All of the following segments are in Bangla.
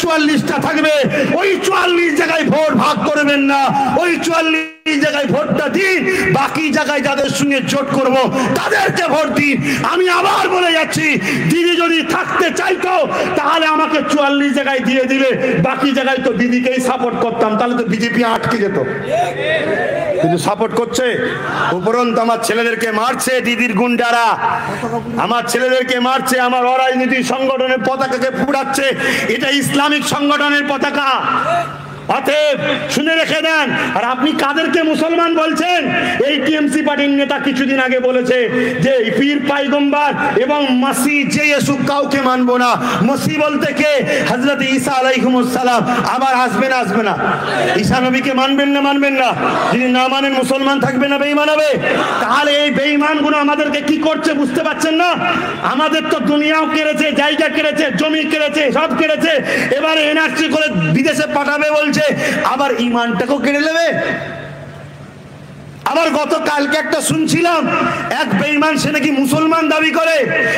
44টা থাকবে, ওই 44 জায়গায় ভোট ভাগ করবেন না, ওই 44 জায়গায় ভোটটা দিন, বাকি জায়গায় যাদের সঙ্গে জোট করব তাদেরকে ভোট দিন। আমি আবার বলে যাচ্ছি, দিদি যদি থাকতে চাইতো তাহলে আমাকে 44 জায়গায় দিয়ে দিলে বাকি জায়গায় তো দিদিকেই সাপোর্ট করতাম, তাহলে তো বিজেপি আটকে যেত। কিন্তু সাপোর্ট করছে, উপরন্ত আমার ছেলেদেরকে মারছে দিদির গুন্ডারা, আমার ছেলেদেরকে মারছে, আমার অরাজনীতির সংগঠনের পতাকাকে পুড়াচ্ছে। এটা ইসলামিক সংগঠনের পতাকা, অতএব শুনে রেখে দেন। আর আপনি কাদেরকে মুসলমান বলছেন? এই টিএমসি পার্টির নেতা কিছুদিন আগে বলেছে যে পীর পাইগম্বর এবং মাসি যে ইয়েশু কাউকে মানবো না। মাসি বলতে কে? হযরত ঈসা আলাইহিস সালাম। আবার আসবে না আসবে না? ঈসা নবীকে মানবেন না মানবেন না? যদি না মানেন মুসলমান থাকবে না বেঈমান হবে? তাহলে এই বেঈমানগুলো আমাদেরকে কি করছে বুঝতে পারছেন না? আমাদের তো দুনিয়াও কেড়েছে, জায়গা কেড়েছে, জমি কেড়েছে, সব কেড়েছে, এবারে এনআরসি করে বিদেশে পাঠাবে বলছে, আবার ঈমানটাকেও কেড়ে নেবে। আবার গতকালকে একটা শুনছিলাম, এক বেঈমান, সে নাকি মুসলমান দাবি করে,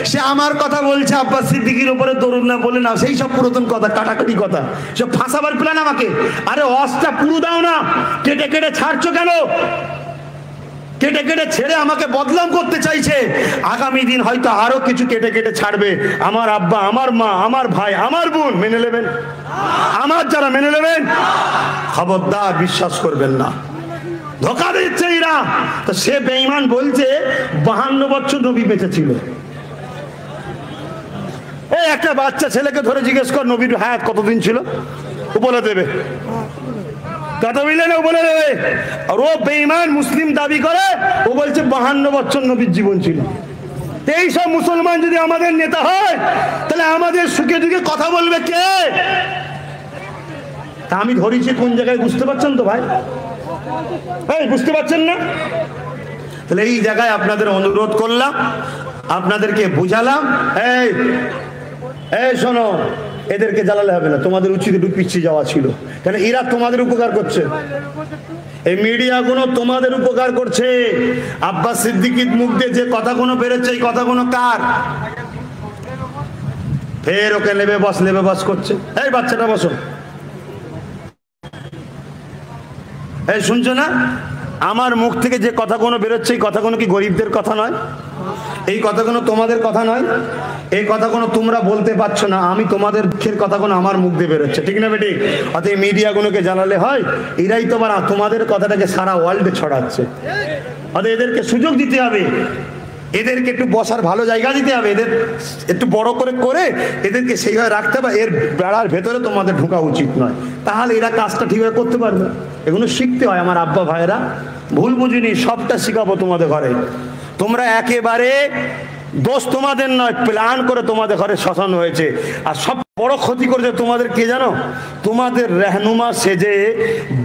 সে আমার কথা বলছে আব্বাস সিদ্দিকীর উপরে দরুদ না বলে না, সেই সব পুরাতন কথা, কাটাকাটি কথা, সব ফাঁসাবার প্ল্যান আমাকে। আরে অস্তা পুরো দাও না, কেটে কেটে ছাড়ছো কেন? কেটে কেটে ছেড়ে আমাকে বদনাম করতে চাইছে। আগামী দিন হয়তো আরো কিছু কেটে কেটে ছাড়বে। আমার আব্বা, আমার মা, আমার ভাই, আমার বোন মেনে নেবেন? আমার যারা মেনে নেবেন, খবরদার বিশ্বাস করবেন না, ধোঁকা দিচ্ছে এরা। তো সে বেঈমান বলছে 52 বছর নবী বেঁচে ছিল। এই একটা বাচ্চা ছেলেকে ধরে জিজ্ঞেস কর নবীর হায়াত কতদিন ছিল, ও বলে দেবে। কথা বললেন, ও বলে দেবে। আর ও বেঈমান মুসলিম দাবি করে, ও বলছে 52 বছর নবীর জীবন ছিল। এই সব মুসলমান যদি আমাদের নেতা হয়, তাহলে আমাদের সুখে দুঃখে কথা বলবে কে? তা আমি ধরেছি কোন জায়গায়, বুঝতে পারছেন তো ভাই? এই বুঝতে পারছেন না? তাহলে এই জায়গায় আপনাদের অনুরোধ করলাম, আপনাদেরকে বুঝালাম, এই এই শোনো, এদেরকে জ্বালালে হবে না, তোমাদের উচিত একটু পিছিয়ে যাওয়া ছিল। কেন? এরা তোমাদের উপকার করছে, এই মিডিয়াগুলো তোমাদের উপকার করছে। আব্বাস সিদ্দিকীর মুখ দিয়ে যে কথাগুলো বেরোচ্ছে, এই কথাগুলো কার? ফের ওকে লেবে বস করছে। এই বাচ্চাটা বসো, এই শুনছো না? আমার মুখ থেকে যে কথাগুলো বেরোচ্ছে, এই কথাগুলো কি গরিবদের কথা নয়? এই কথাগুলো তোমাদের কথা নয়? এই কথাগুলো তোমরা বলতে পারছো না, আমি তোমাদের দুঃখের কথাগুলো আমার মুখ দিয়ে বেরোচ্ছে, ঠিক না বেটি? অতএব এই মিডিয়াগুলোকে জানালে হয়, এরাই তোমাদের কথাটাকে সারা ওয়ার্ল্ডে ছড়াচ্ছে। অতএব এদেরকে সুযোগ দিতে হবে, এদেরকে একটু বসার ভালো জায়গা দিতে হবে, এদের একটু বড় করে এদেরকে সেইভাবে রাখতে হবে। এর বেড়ার ভেতরে তোমাদের ঢোকা উচিত নয়, তাহলে এরা কাজটা ঠিকভাবে করতে পারবে। এগুলো শিখতে হয় আমার আব্বা ভাইরা, ভুল বুঝিনি, সবটা শিখাবো তোমাদের ঘরে। তোমরা একেবারে দোষ তোমাদের নয়, প্ল্যান করে তোমাদের ঘরে শ্মশান হয়েছে। আর সব বড় ক্ষতি করেছে তোমাদের কে জানো? তোমাদের রেহনুমা সেজে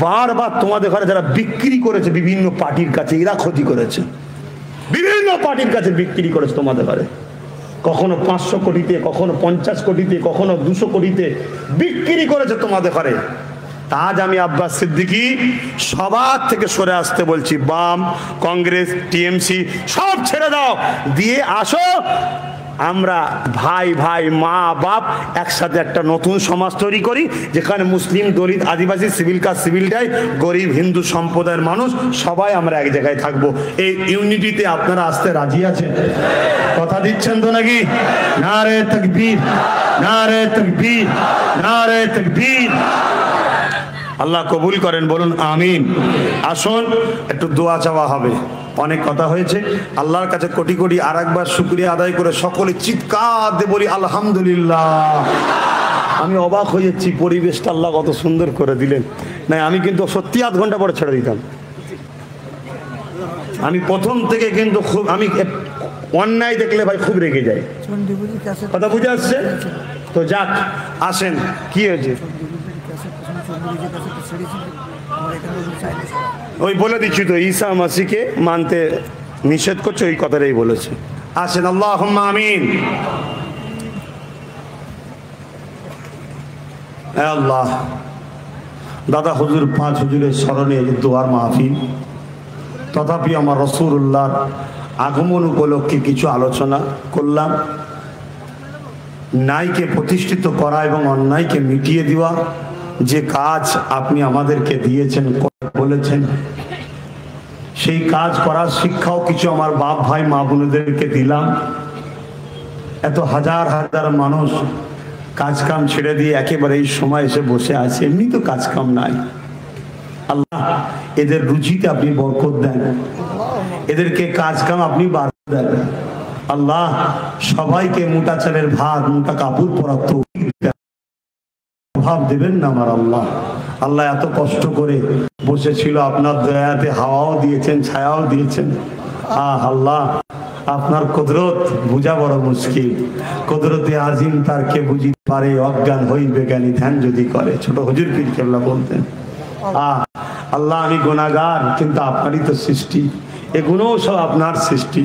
বারবার তোমাদের ঘরে যারা বিক্রি করেছে বিভিন্ন পার্টির কাছে, এরা ক্ষতি করেছে, বিভিন্ন পার্টির কাছে বিক্রি করেছে তোমাদের ঘরে। কখনো 500 কোটিতে, কখনো 50 কোটিতে, কখনো 200 কোটিতে বিক্রি করেছে তোমাদের ঘরে। আজ আমি আব্বাস সিদ্দিকী সবার থেকে সরে আসতে বলছি। বাম, কংগ্রেস, টিএমসি সব ছেড়ে দাও, দিয়ে আসো আমরা ভাই ভাই, মা বাপ একসাথে একটা নতুন সমাজ তৈরি করি, যেখানে মুসলিম, দলিত, আদিবাসী, সিভিল কাস্ট, সিভিল ডাই, গরিব, হিন্দু সম্প্রদায়ের মানুষ সবাই আমরা এক জায়গায় থাকবো। এই ইউনিটিতে আপনারা আসতে রাজি আছেন? কথা দিচ্ছেন তো নাকি? নারে তাকবীর, নারে তাকবীর, নারে তাকবীর। আল্লাহ কবুল করেন, বলুন আমিন। আসুন একটু দোয়া চাওয়া হবে, অনেক কথা হয়েছে। আল্লাহর কাছে কোটি কোটি আর একবার শুকরিয়া আদায় করে সকলে চিৎকার দিয়ে বলি আলহামদুলিল্লাহ। আমি অবাক হয়ে যাচ্ছি, পরিবেশটা আল্লাহ কত সুন্দর করে দিলেন। না আমি কিন্তু সত্যি আধ ঘন্টা পরে ছেড়ে দিতাম। আমি প্রথম থেকে কিন্তু খুব, আমি অন্যায় দেখলে ভাই খুব রেগে যাই। কথা বুঝে আসছে তো? যাক, আসেন, কি হয়েছে ওই বলে দিচ্ছি তো, ঈসা মাসিকে মানতে নিষেধ করছে, ওই কথাটাই বলেছে। আসেন, আল্লাহুম্মা আমিন। আল্লাহ, দাদা হুজুর 5 হুজুরের স্মরণে দোয়ার মাহফিল, তথাপি আমার রাসূলুল্লাহর আগমন উপলক্ষে কিছু আলোচনা করলাম। ন্যায়কে প্রতিষ্ঠিত করা এবং অন্যায়কে মিটিয়ে দেওয়া, যে কাজ আপনি আমাদেরকে দিয়েছেন বলেছেন, সেই কাজ করার শিক্ষাও কিছু আমার বাপ ভাই মা বোনদেরকে দিলাম। এত হাজার হাজার মানুষ কাজ কাম ছেড়ে দিয়ে একেবারে এই সময় এসে বসে আছে, এমনি তো কাজ কাম নাই। আল্লাহ এদের রুচিতে আপনি বরকত দেন, এদেরকে কাজ কাম আপনি বাড়িয়ে দেন। আল্লাহ সবাইকে মোটা চালের ভাত, মোটা কাপড় পরার অভাব দেবেন না আমার আল্লাহ। আল্লাহ এত কষ্ট করে বসেছিল, আপনার দয়াতে হাওয়াও দিয়েছেন, ছায়াও দিয়েছেন। আল্লাহ আপনার কুদরত বুঝা বড় মুশকিল। কুদরতে আজিম তার কে বুঝিতে পারে, অজ্ঞান হইবে জ্ঞানী ধ্যান যদি করে। ছোট হুজুর পীর কেবলা বলতেন, আল্লাহ আমি গুনাহগার, কিন্তু আপনারই তো সৃষ্টি, এগুলোও সব আপনার সৃষ্টি।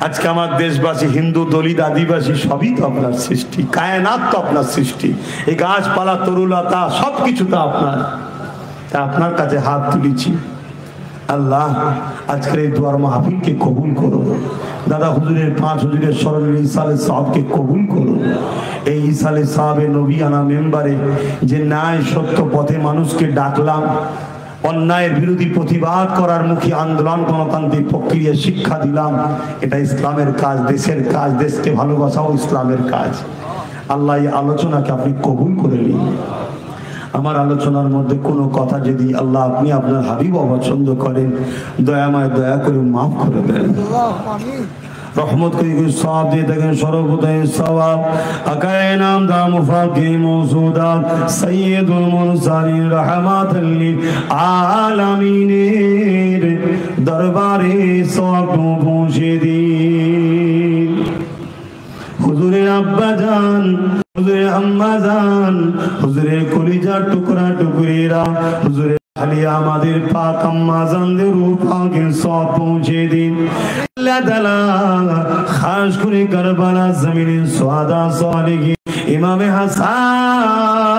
আজকে আমার দেশবাসী, হিন্দু, দলিত, আদিবাসী সবই তো আপনার সৃষ্টি, কায়নাত তো আপনার সৃষ্টি। এই গাছপালা, তরুলতা সবকিছু তো আপনার। তা আপনার কাছে হাত তুলেছি আল্লাহ, আজকের এই দুয়ার মাহফিলকে কবুল করো। দাদা হুজুরের 5 হুজুরের স্মরণে ইসালে সাহেবকে কবুল করো। এই ইসালে সাহেবের নবিয়ানা মেম্বারে যে ন্যায় সত্য পথে মানুষকে ডাকলাম, অন্যায়ের বিরোধী প্রতিবাদ করার মুখী আন্দোলন, গণতান্ত্রিক প্রক্রিয়া শিক্ষা দিলাম, এটা ইসলামের কাজ, দেশের কাজ, দেশকে ভালোবাসাও ইসলামের কাজ। আল্লাহ এই আলোচনাকে আপনি কবুল করে নিন। আমার আলোচনার মধ্যে কোনো কথা যদি আল্লাহ আপনি আপনার হাবিব অপছন্দ করেন, দয়াময় দয়া করে মাফ করে দেন, রহমত করে সওয়াব দিয়ে থাকেন। সর্বদাই সওয়াব আকায়ে নামদার মুফাকি মওজুদাত সাইয়্যিদুল মুরসালিন রাহমাতাল লিল আলামিনের দরবারে সওয়াব পৌঁছে দিন। হুজুরের আব্বা জান, হুজুরের আম্মা জান, হুজুরের কলিজার টুকরা টুকরিরা, হুজুরের আলিয়া আমাদের পাক আম্মা জানদের রূপাকে সব পৌঁছে দিন। আল্লাহ তাআলা খাস করে কারবালা জমিনের সুহাদা সালেহিন ইমামে হাসান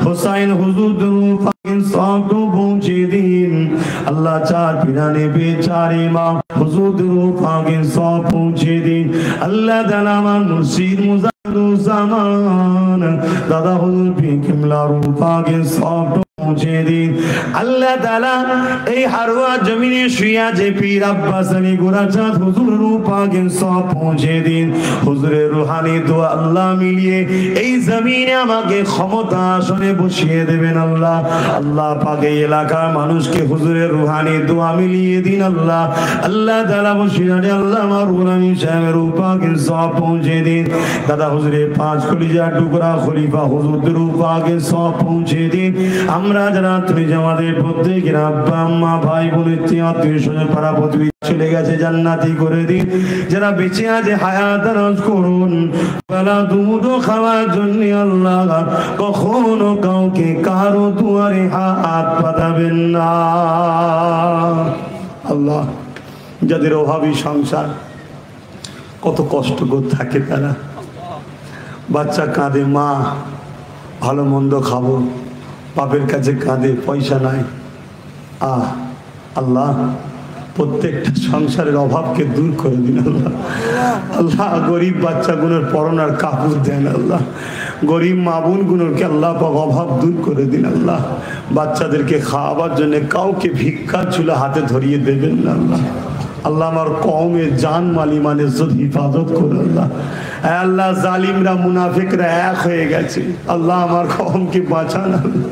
হুসাইন হুজুরদের রূপাকে সব পৌঁছে দিন। আল্লাহ চার পিরানে বেচার ইমাম হুজুরদের রূপাকে সব পৌঁছে দিন। আল্লাহ তাআলা আমার মুর্শিদ মুজাদ্দিদুজ্জামান দাদা হুজুর পীর কিবলা রূপাকে সব পৌঁছে দিন। আল্লাহ তাআলা এই হারোয়া জমিনে শুয়া যে পীর আব্বাস আলী গোরাচাঁদ হুজুর রূপাকে সব পৌঁছে দিন। হুজুরের রুহানি দোয়া আল্লাহ মিলিয়ে এই জমিনে আমাকে ক্ষমতা আসনে বসিয়ে দেবেন আল্লাহ। আল্লাহ পাক এই এলাকার মানুষকে হুজুরের রুহানি দোয়া মিলিয়ে দিন আল্লাহ। আল্লাহ তাআলা বসিয়ে আল্লাহ আমার গোলামি সাহেবের রূপাকে সব পৌঁছে দিন। দাদা হুজুরের 5 কলিজার টুকরা খলিফা হুজুরদের রূপাকে সব পৌঁছে দিন। আমরা যারা তুমি আমাদের প্রত্যেকের আব্বা আম্মা ভাই বোন আত্মীয় স্বজন পাড়া প্রতিবেশী চলে গেছে জান্নাতি করে দিন। যারা বেঁচে আছে হায়াত দারাজ করুন। বেলা দুমুঠো খাওয়ার জন্য আল্লাহ কখনো কাউকে কারো দুয়ারে হাত পাতাবেন না আল্লাহ। যাদের অভাবী সংসার, কত কষ্ট করে থাকে তারা, বাচ্চা কাঁদে, মা ভালো মন্দ খাবো, বাপের কাছে কাঁদে, পয়সা নাই। আল্লাহ প্রত্যেকটা সংসারের অভাবকে দূর করে দিন আল্লাহ। আল্লাহ গরিব বাচ্চাগুলোর পরনার কাপড় দেন আল্লাহ। গরিব মা বোনগুলোকে আল্লাহ পাক অভাব দূর করে দিন আল্লাহ। বাচ্চাদেরকে খাওয়াবার জন্য কাউকে ভিক্ষার চুলা হাতে ধরিয়ে দেবেন না আল্লাহ। আল্লাহ আমার কওমের জান মাল ইমান ইজ্জত হিফাজত করে আল্লাহ। আল্লাহ জালিমরা মুনাফিকরা এক হয়ে গেছে আল্লাহ, আমার কওমকে বাঁচান আল্লাহ।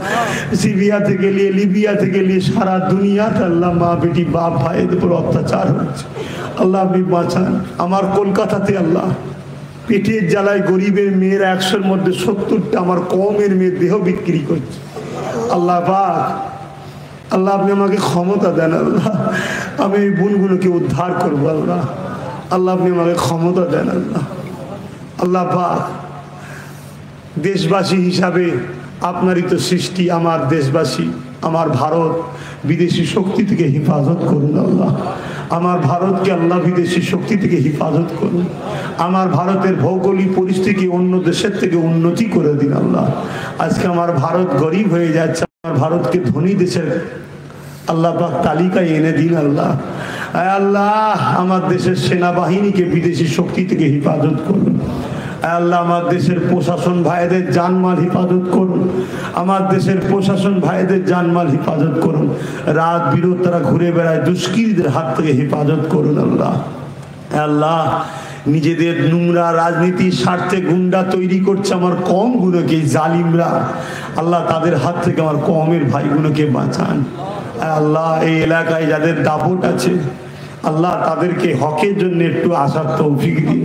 সিরিয়া থেকে নিয়ে লিবিয়া থেকে নিয়ে সারা দুনিয়াতে আল্লাহ মা বেটি বাপ ভাইয়ের উপর অত্যাচার হচ্ছে আল্লাহ, আপনি বাঁচান। আমার কলকাতাতে আল্লাহ পেটের জ্বালায় গরিবের মেয়ের 100-র মধ্যে 70টা আমার কওমের মেয়ে দেহ বিক্রি করছে আল্লাহ পাক। আল্লাহ আপনি আমাকে ক্ষমতা দেন আল্লাহ, আমি এই বোনগুলোকে উদ্ধার করবো আল্লাহ। আল্লাহ আপনি আমাকে ক্ষমতা দেন আল্লাহ। আল্লাহ পাক দেশবাসী হিসাবে আপনারই তো সৃষ্টি, আমার দেশবাসী, আমার ভারত বিদেশি শক্তি থেকে হেফাজত করুন আল্লাহ। আমার ভারতকে আল্লাহ বিদেশি শক্তি থেকে হেফাজত করুন। আমার ভারতের ভৌগোলিক পরিস্থিতি অন্য দেশের থেকে উন্নতি করে দিন আল্লাহ। আজকে আমার ভারত গরিব হয়ে যাচ্ছে, আমার ভারতকে ধনী দেশের আল্লাহ পাক তালিকায় এনে দিন আল্লাহ। আল্লাহ আমার দেশের সেনাবাহিনীকে বিদেশি শক্তি থেকে হেফাজত করুন। আল্লাহ আমার দেশের প্রশাসন ভাইদের জানমাল হেফাজত করুন, আমার দেশের প্রশাসন ভাইদের জানমাল হেফাজত করুন, রাত বিরত তারা ঘুরে বেড়ায় দুষ্কৃতীদের হাত থেকে হেফাজত করুন। আল্লাহ আল্লাহ নিজেদের নোংরা রাজনীতির স্বার্থে গুন্ডা তৈরি করছে আমার কমগুলোকে, জালিমরা, আল্লাহ তাদের হাত থেকে আমার কমের ভাইগুলোকে বাঁচান। আল্লাহ এই এলাকায় যাদের দাপট আছে আল্লাহ তাদেরকে হকের জন্য একটু আসার তৌফিক দিন।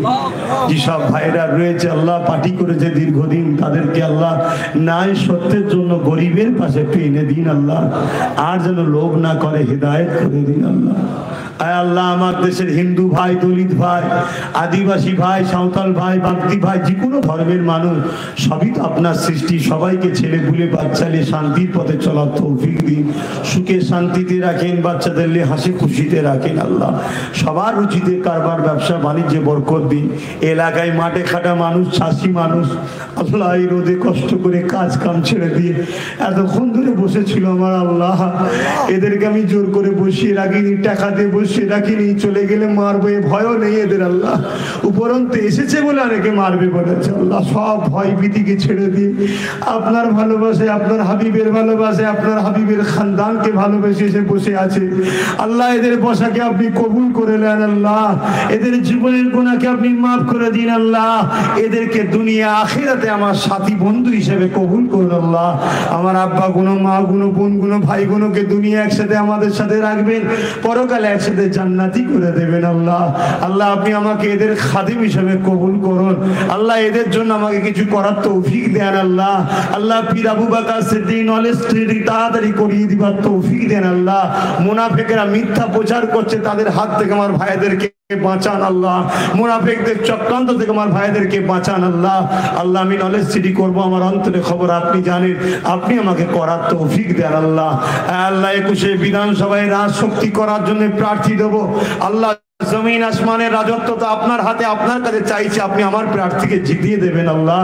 যেসব ভাইরা রয়েছে আল্লাহ পার্টি করেছে দীর্ঘদিন, তাদেরকে আল্লাহ ন্যায় সত্যের জন্য গরিবের পাশে একটু এনে দিন আল্লাহ, আর যেন লোভ না করে হেদায়েত করে দিন আল্লাহ। আয় আল্লাহ আমার দেশের হিন্দু ভাই, দলিত ভাই, আদিবাসী ভাই, সাঁওতাল ভাই, বাগদি ভাই, যে কোনো ধর্মের মানুষ সবই তো আপনার সৃষ্টি, সবাইকে ছেলে বুলে বাচ্চা নিয়ে শান্তির পথে চলার তৌফিক দিন, সুখে শান্তিতে রাখেন, বাচ্চাদের নিয়ে হাসি খুশিতে রাখেন আল্লাহ, সবার রুচিতে কারবার ব্যবসা বাণিজ্যে বরকত দিন। এলাকায় মাঠে খাটা মানুষ, চাষি মানুষ আল্লাহ এই রোদে কষ্ট করে কাজ কাম ছেড়ে দিয়ে এতক্ষণ ধরে বসেছিল আমার আল্লাহ, এদেরকে আমি জোর করে বসিয়ে রাখিনি, টাকা দিয়ে বসিয়ে রাখিনি, চলে গেলে মারবো এ ভয়ও নেই এদের আল্লাহ, উপরন্তু এসেছে বলে অনেকে মারবে বলেছে আল্লাহ, সব ভয় ভীতিকে ছেড়ে দিয়ে আপনার ভালোবাসে, আপনার হাবিবের ভালোবাসে, আপনার হাবিবের খানদানকে ভালোবেসে এসে বসে আছে আল্লাহ, এদের বসাকে আপনি কবুল করে নেন আল্লাহ, এদের জীবনের গুনাহকে আপনি মাফ করে দিন আল্লাহ, এদেরকে দুনিয়া আখিরাতে আমার সাথী বন্ধু হিসেবে কবুল করুন আল্লাহ। আমার আব্বা গুনো, মা গুনো, বোন গুনো, ভাই গুনোকে দুনিয়া একসাথে আমাদের সাথে রাখবেন, পরকালে একসাথে জান্নাতি করে দেবেন আল্লাহ। আল্লাহ আপনি আমাকে এদের খাদিম হিসেবে কবুল করুন আল্লাহ, এদের জন্য আমাকে কিছু করার তৌফিক দেন আল্লাহ। আল্লাহ পীর আবু বকর সিদ্দিক নলেজ তাড়াতাড়ি করিয়ে দিবার তৌফিক দেন আল্লাহ। মুনাফিকরা মিথ্যা প্রচার করছে, তাদের হাত থেকে আমার ভাইদেরকে বাঁচান আল্লাহ, মুনাফিকদের চক্রান্ত থেকে আমার ভাইদেরকে বাঁচান আল্লাহ। আল্লাহ আমি নলেজ সিটি করবো, আমার অন্তরে খবর আপনি জানেন, আপনি আমাকে করার তৌফিক দেন আল্লাহ। আল্লাহ 21শে বিধানসভায় রাজশক্তি করার জন্য প্রার্থী দেবো আল্লাহ, জমিন আসমানের রাজত্ব তো আপনার হাতে, আপনার কাছে চাইছি আপনি আমার প্রার্থীকে জিতিয়ে দেবেন আল্লাহ।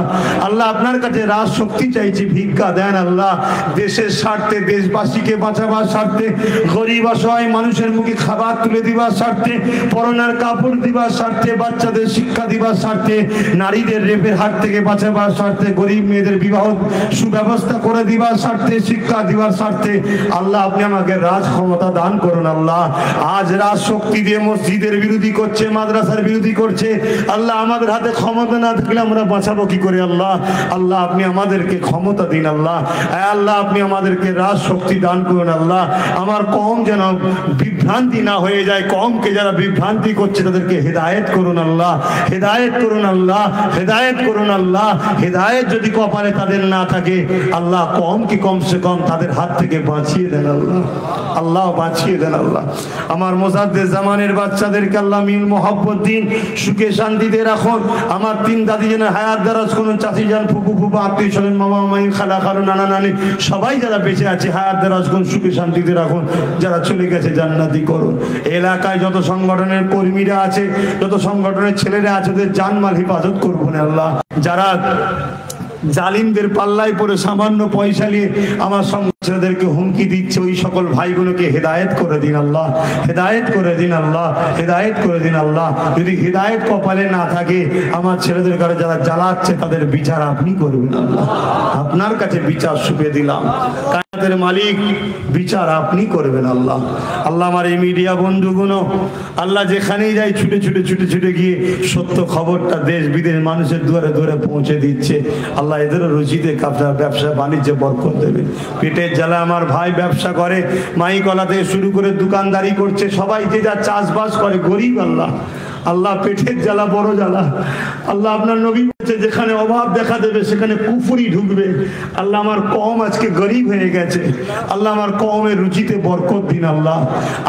আল্লাহ আপনার কাছে রাজ শক্তি চাইছি, ভিক্ষা দেন আল্লাহ, দেশের স্বার্থে, দেশবাসীকে বাঁচাবার স্বার্থে, গরিব অসহায় মানুষের মুখে খাবার তুলে দিবার স্বার্থে, পরনার কাপড় দিবার স্বার্থে, বাচ্চাদের শিক্ষা দিবার স্বার্থে, নারীদের রেপের হাত থেকে বাঁচাবার স্বার্থে, গরিব মেয়েদের বিবাহ সুব্যবস্থা করে দিবার স্বার্থে, শিক্ষা দিবার স্বার্থে আল্লাহ আপনি আমাকে রাজ ক্ষমতা দান করুন আল্লাহ। আজ রাজ শক্তি দিয়ে মসজিদের বিরোধী করছে, মাদ্রাসার বিরোধী করছে আল্লাহ, আমাদের হাতে ক্ষমতা না থাকলে আমরা বাঁচাবো কি করে আল্লাহ। আল্লাহ আপনি আমাদেরকে ক্ষমতা দিন আল্লাহ, আল্লাহ আপনি আমাদেরকে রাজ শক্তি দান করুন আল্লাহ। আমার কওম যেন বিভ্রান্তি না হয়ে যায়, কওমকে যারা বিভ্রান্তি করছে তাদেরকে হেদায়েত করুন আল্লাহ, হেদায়েত করুন আল্লাহ, হেদায়েত করুন আল্লাহ। হেদায়েত যদি কপালে তাদের না থাকে আল্লাহ, কওমকে কমসে কম তাদের হাত থেকে বাঁচিয়ে দেন আল্লাহ, আল্লাহ বাঁচিয়ে দেন আল্লাহ। আমার মোজাদ্দেদ জামানের বাচ্চাদেরকে আল্লাহ মিল মোহাব্বত দিন, সুখে শান্তিতে রাখুন। আমার 3 দাদি যেন হায়াত দারাজ করুন, চাচি যান, ফুপু ফুপু, আত্মীয় স্বজন, মামা মামি, খালা খালু, নানা নানি, সবাই যারা বেঁচে আছে হায়াত দারাজ করুন, সুখে শান্তিতে রাখুন, যারা চলে গেছে জান্নাতি করুন। এলাকায় যত সংগঠনের কর্মীরা আছে, যত সংগঠনের ছেলেরা আছে, ওদের জানমাল হেফাজত করবেন আল্লাহ। যারা জালিমদের পাল্লায় পড়ে সামান্য পয়সা নিয়ে আমার ছেলেদেরকে হুমকি দিচ্ছে, ওই সকল ভাইগুলোকে হেদায়েত করে দিন আল্লাহ, হেদায়েত করে দিন আল্লাহ, হেদায়েত করে দিন আল্লাহ। যদি হেদায়েত কপালে না থাকে আমার ছেলেদের কাছে যারা জ্বালাচ্ছে তাদের বিচার আপনি করবেন আল্লাহ, আপনার কাছে বিচার সুপে দিলাম, কায়াতের মালিক বিচার আপনি করবেন আল্লাহ। আল্লাহ আমার এই মিডিয়া বন্ধুগুলো আল্লাহ যেখানেই যায় ছুটে ছুটে ছুটে ছুটে গিয়ে সত্য খবরটা দেশ বিদেশ মানুষের দুয়ারে দুয়ারে পৌঁছে দিচ্ছে আল্লাহ, এদেরও রুচিতে আপনার ব্যবসা বাণিজ্যে বরকত দেবেন। পেটের জ্বালা আমার ভাই ব্যবসা করে, মাইকলা থেকে শুরু করে দোকানদারি করছে, সবাই যে যা চাষবাস করে, গরিব আল্লাহ, আল্লাহ পেটের জ্বালা বড় জ্বালা আল্লাহ। আপনার নবী বলছে যেখানে অভাব দেখা দেবে সেখানে কুফরি ঢুকবে আল্লাহ। আমার কওম আজকে গরিব হয়ে গেছে আল্লাহ, আমার কওমের রুচিতে বরকত দিন আল্লাহ।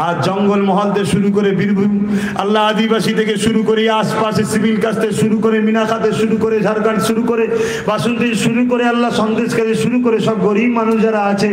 আর জঙ্গল মহল থেকে শুরু করে বীরভূম আল্লাহ, আদিবাসী থেকে শুরু করে আশপাশে সিভিল কাজ থেকে শুরু করে মিনাখাতে শুরু করে ঝাড়খণ্ড শুরু করে বাসন্তী শুরু করে আল্লাহ সন্দেশকারী শুরু করে সব গরিব মানুষ যারা আছে,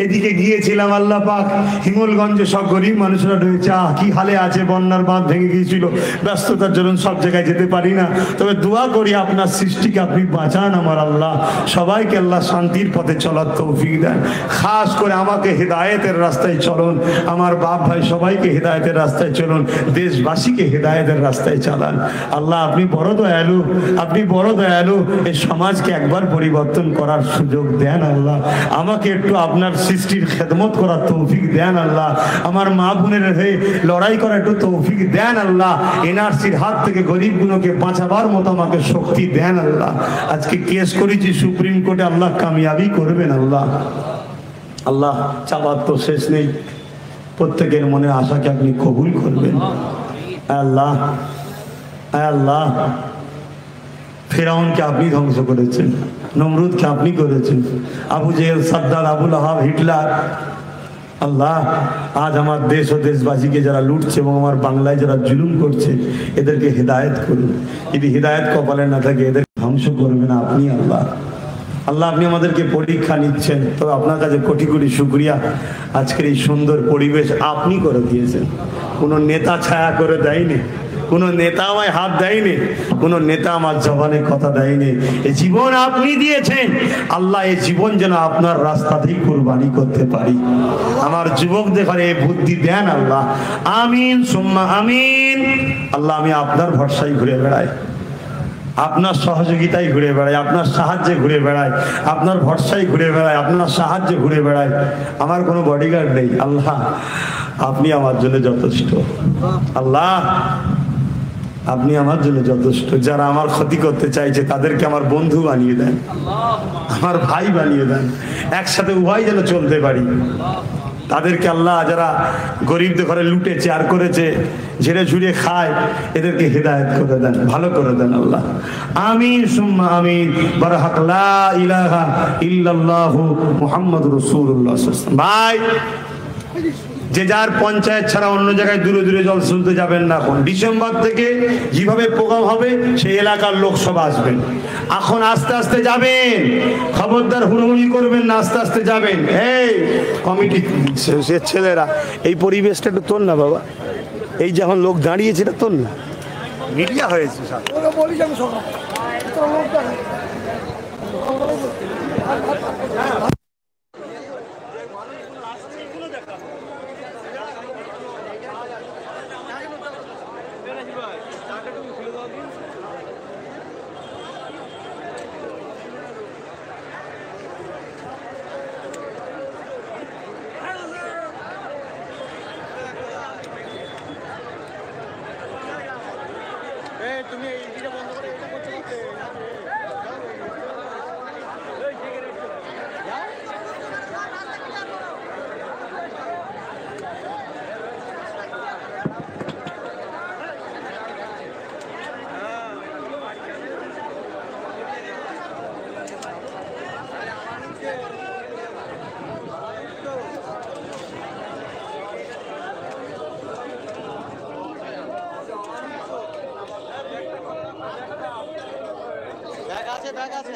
এদিকে গিয়েছিলাম আল্লাহ পাক হিঙ্গলগঞ্জে, সব গরিব মানুষরা রয়েছে, কি হালে আছে, বন্যার বাঁধ ভেঙে গিয়েছিল, ব্যস্ততার জন্য সব জায়গায় যেতে পারি না, তবে দোয়া করি আপনার আপনার সৃষ্টিকে আপনি বাঁচান আমার আল্লাহ। সবাইকে আল্লাহ শান্তির পথে চলার তৌফিক দেন। খাস করে আমাকে হেদায়েতের রাস্তায় চলুন, আমার বাপ ভাই সবাইকে হেদায়েতের রাস্তায় চলুন, দেশবাসীকে হেদায়েতের রাস্তায় চালান। আল্লাহ আপনি বড় দয়ালু, আপনি বড় দয়ালু। এই সমাজকে একবার পরিবর্তন করার সুযোগ দেন আল্লাহ। আমাকে একটু আপনার সৃষ্টির খেদমত করার তৌফিক দেন আল্লাহ। আমার মা বোনের হয়ে লড়াই করার একটু তৌফিক দেন আল্লাহ। এনআরসির হাত থেকে গরিবগুলোকে বাঁচাবার মতো আমাকে শক্তি দেন আল্লাহ। আজকে কেস করেছি সুপ্রিম কোর্টে, আল্লাহ কামিয়াবি করবেন আল্লাহ। আল্লাহ চাবার তো শেষ নেই, প্রত্যেকের মনে আশাকে আপনি কবুল করবেন আল্লাহ। আল্লাহ ফেরাউনকে আপনি ধ্বংস করেছেন, নমরুদকে আপনি করেছেন, আবু জেহেল, সাদ্দার, আবুল আহাব, হিটলার। আল্লাহ আজ আমার দেশ ও দেশবাসীকে যারা লুটছে এবং আমার বাংলায় যারা জুলুম করছে, এদেরকে হেদায়েত করুন। যদি হেদায়েত কপালে না থাকে এদের ধ্বংস করবেন আপনি আল্লাহ। আল্লাহ আপনি আমাদেরকে পরীক্ষা নিচ্ছেন, তো আপনার কাছে কোটি কোটি শুকরিয়া। আজকের এই সুন্দর পরিবেশ আপনি করে দিয়েছেন, কোনো নেতা ছায়া করে দেয়নি, কোনো নেতা আমায় হাত দেয়নি, কোনো নেতা আমার জবানে কথা দেয়নি। এই জীবন আপনি দিয়েছেন আল্লাহ, এই জীবন যেন আপনার রাস্তাতেই কুরবানি করতে পারি। আমার যুবকদের ঘরে এই বুদ্ধি দেন আল্লাহ। আমিন সুম্মা আমিন। আল্লাহ আমি আপনার ভরসায় ঘুরে বেড়াই, আপনার সহযোগিতায় ঘুরে বেড়াই, আপনার সাহায্যে ঘুরে বেড়াই, আপনার ভরসায় ঘুরে বেড়াই, আপনার সাহায্যে ঘুরে বেড়াই। আমার কোনো বডিগার্ড নেই আল্লাহ, আপনি আমার জন্য যথেষ্ট আল্লাহ, আপনি আমার জন্য যথেষ্ট। যারা আমার ক্ষতি করতে চাইছে তাদেরকে আমার বন্ধু বানিয়ে দেন, আমার ভাই বানিয়ে দেন, একসাথে উভয় যেন চলতে পারি। তাদেরকে আল্লাহ যারা গরিবদের ঘরে লুটেছে আর করেছে, ঝেড়ে ঝুড়ে খায়, এদেরকে হেদায়েত করে দেন, ভালো করে দেন আল্লাহ। আমিন সুম্মা আমিন। বারহাক লা ইলাহা ইল্লাল্লাহু মুহাম্মাদুর রাসূলুল্লাহ। ভাই যে যার পঞ্চায়েত ছাড়া অন্য জায়গায় দূরে দূরে জল শুনতে যাবেন না। এখন ডিসেম্বর থেকে যেভাবে প্রোগ্রাম হবে সেই এলাকার লোক সব আসবেন। এখন আস্তে আস্তে যাবেন, খবরদার হুড়োহুড়ি করবেন না, আস্তে আস্তে যাবেন। এই কমিটি ছেলেরা এই পরিবেশটা একটু তোল না বাবা, এই যে এখন লোক দাঁড়িয়েছে এটা তোল না, মিডিয়া হয়েছে সব। তুমি এইটা বন্ধ করে এটা করতে পারতে। ব্যাগ আছে।